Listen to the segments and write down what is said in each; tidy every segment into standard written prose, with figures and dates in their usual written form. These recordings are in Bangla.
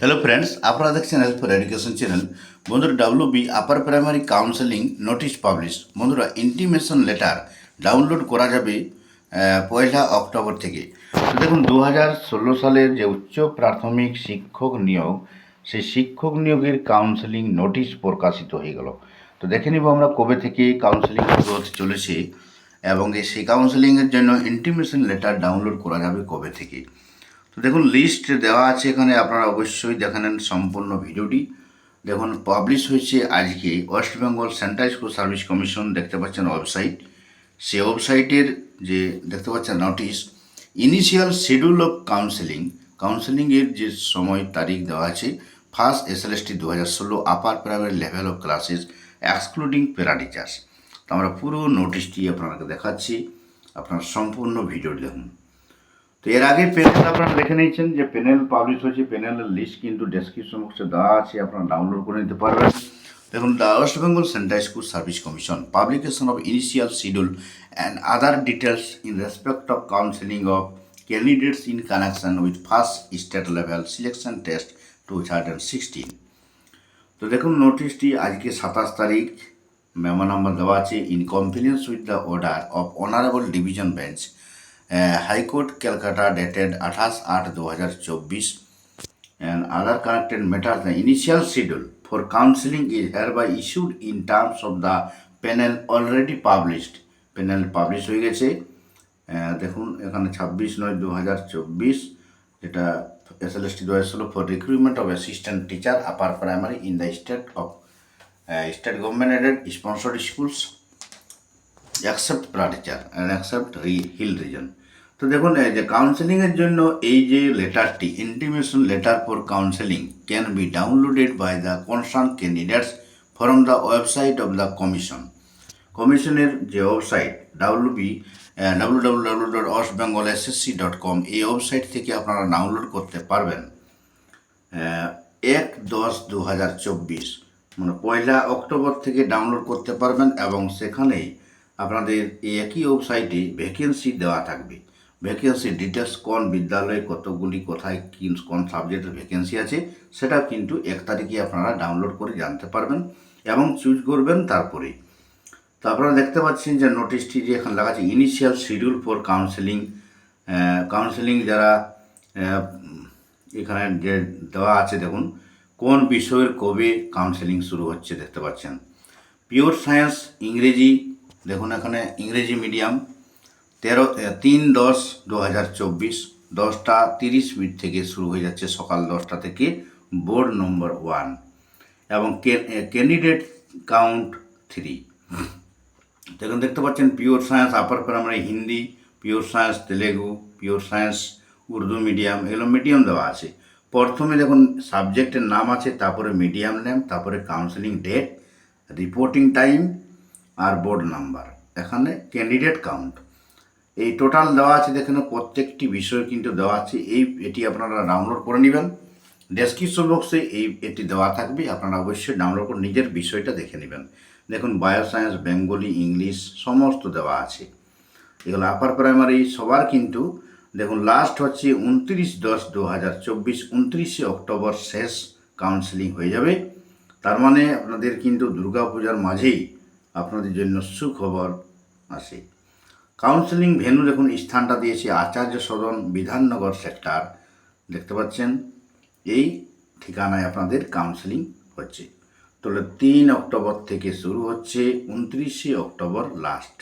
হ্যালো ফ্রেন্ডস, আপনারা দেখছেন হেল্প ফর এডুকেশন চ্যানেল। বন্ধুরা, WB upper primary counselling notice publish. বন্ধুরা, ইন্টিমেশন লেটার ডাউনলোড করা যাবে 1 অক্টোবর থেকে। তো দেখুন, 2016 সালের যে উচ্চ প্রাথমিক শিক্ষক নিয়োগ, সেই শিক্ষক নিয়োগের কাউন্সেলিং নোটিশ প্রকাশিত হয়ে গেল। তো দেখে নিব আমরা কবে থেকে কাউন্সেলিং শুরু হতে চলেছে এবং সেই কাউন্সেলিংয়ের জন্য ইন্টিমেশন লেটার ডাউনলোড করা যাবে কবে থেকে। তো দেখুন, লিস্ট দেওয়া আছে এখানে, আপনারা অবশ্যই দেখে নেন সম্পূর্ণ ভিডিওটি। দেখুন, পাবলিশ হয়েছে আজকে West Bengal central school service commission, দেখতে পাচ্ছেন ওয়েবসাইট। সে ওয়েবসাইটের যে দেখতে পাচ্ছেন নোটিশ, ইনিশিয়াল শিডিউল অফ কাউন্সেলিংয়ের যে সময় তারিখ দেওয়া আছে 1 SLST 2016 upper primary level of classes excluding প্যারা টিচার্স। তো আমরা পুরো নোটিশটি আপনাকে দেখাচ্ছি, আপনার সম্পূর্ণ ভিডিওটি দেখুন। তো এর আগে প্যানেল আপনারা দেখে নিয়েছেন যে প্যানেল পাবলিশ হয়েছে, প্যানেলের লিস্ট কিন্তু ডেসক্রিপশন বক্সে দেওয়া আছে, আপনারা ডাউনলোড করে নিতে পারবেন। দেখুন, the West Bengal central school service commission publication of initial schedule and other details in respect of counselling of candidates in connection with first state level selection test 2016। তো দেখুন, নোটিশটি আজকে 27 তারিখ, মেমো নাম্বার দেওয়া আছে, in compliance with the order of honourable division bench high court Calcutta dated 28/8/2024 and other connected matters. The initial schedule for counseling is hereby issued in terms of the panel already published. panel publish হয়ে গেছে। দেখুন এখানে 26/9/2024, যেটা SLST 2016 for recruitment of assistant teacher upper primary in the state government aided sponsored schools accept প্রা টিচার অ্যান্ড অ্যাকসেপ্ট হিল রিজন। তো দেখুন, এই যে কাউন্সেলিংয়ের জন্য এই যে লেটারটি, intimation letter for counselling can be downloaded by the concern candidates from the website of the commission. কমিশনের যে ওয়েবসাইট www.westbengalssc.com, এই ওয়েবসাইট থেকে আপনারা ডাউনলোড করতে পারবেন 1/10/2024, মানে 1 অক্টোবর থেকে ডাউনলোড করতে পারবেন। এবং সেখানেই আপনাদের এই একই ওয়েবসাইটে ভ্যাকেন্সি দেওয়া থাকবে, ভ্যাকেন্সি ডিটেলস, কোন বিদ্যালয়ে কতগুলি, কোথায় কোন সাবজেক্টের ভ্যাকেন্সি আছে, সেটা কিন্তু 1 তারিখে আপনারা ডাউনলোড করে জানতে পারবেন এবং চুজ করবেন তারপরেই। তো আপনারা দেখতে পাচ্ছেন যে নোটিশটি যে এখানে লেখা আছে ইনিশিয়াল শিডিউল ফর কাউন্সেলিং যারা এখানে যে দেওয়া আছে, দেখুন কোন বিষয়ের কবে কাউন্সেলিং শুরু হচ্ছে দেখতে পাচ্ছেন। পিওর সায়েন্স ইংরেজি, দেখুন এখানে ইংরেজি মিডিয়াম 3/10/2024 10:30 থেকে শুরু হয়ে যাচ্ছে, সকাল 10টা থেকে, বোর্ড নম্বর 1। এবং ক্যান্ডিডেট কাউন্ট 3। দেখুন দেখতে পাচ্ছেন pure science upper primary Hindi, pure science Telugu, pure science Urdu medium, এগুলো মিডিয়াম দেওয়া আছে। প্রথমে দেখুন সাবজেক্টের নাম আছে, তারপরে মিডিয়াম নেম, তারপরে কাউন্সেলিং ডেট, রিপোর্টিং টাইম আর বোর্ড নাম্বার, এখানে ক্যান্ডিডেট কাউন্ট, এই টোটাল দেওয়া আছে। দেখেন প্রত্যেকটি বিষয় কিন্তু দেওয়া আছে, এটি আপনারা ডাউনলোড করে নেবেন। ডেসক্রিপশন বক্সে এটি দেওয়া থাকবে, আপনারা অবশ্যই ডাউনলোড করে নিজের বিষয়টা দেখে নেবেন। দেখুন বায়ো সায়েন্স, বেঙ্গলি, ইংলিশ সমস্ত দেওয়া আছে। এগুলো আপার প্রাইমারি সবার কিন্তু দেখুন লাস্ট হচ্ছে 29/10/2024, 29 অক্টোবর শেষ কাউন্সেলিং হয়ে যাবে। তার মানে আপনাদের কিন্তু দুর্গাপূজার মাঝেই আপনাদের জন্য সুখবর আসে। কাউন্সেলিং ভেন্যু দেখুন, স্থানটা দিয়েছে আচার্য সদন, বিধাননগর সেক্টর, দেখতে পাচ্ছেন এই ঠিকানায় আপনাদের কাউন্সেলিং হচ্ছে। তাহলে 3 অক্টোবর থেকে শুরু হচ্ছে, 29 অক্টোবর লাস্ট।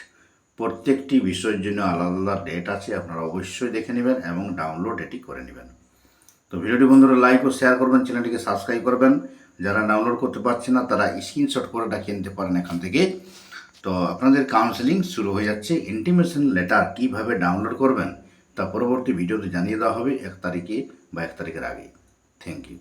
প্রত্যেকটি বিষয়ের জন্য আলাদা আলাদা ডেট আছে, আপনারা অবশ্যই দেখে নেবেন এবং ডাউনলোড এটি করে নেবেন। তো ভিডিওটি বন্ধুরা লাইক ও শেয়ার করবেন, চ্যানেলটিকে সাবস্ক্রাইব করবেন। যারা ডাউনলোড করতে পারছেন না তারা স্ক্রিনশট করে রাখিয়ে নিতে পারেন এখান থেকে। তো আপনাদের কাউন্সেলিং শুরু হয়ে যাচ্ছে। ইন্টিমেশন লেটার কীভাবে ডাউনলোড করবেন তা পরবর্তী ভিডিওতে জানিয়ে দেওয়া হবে 1 তারিখে বা 1 তারিখের আগে। Thank you.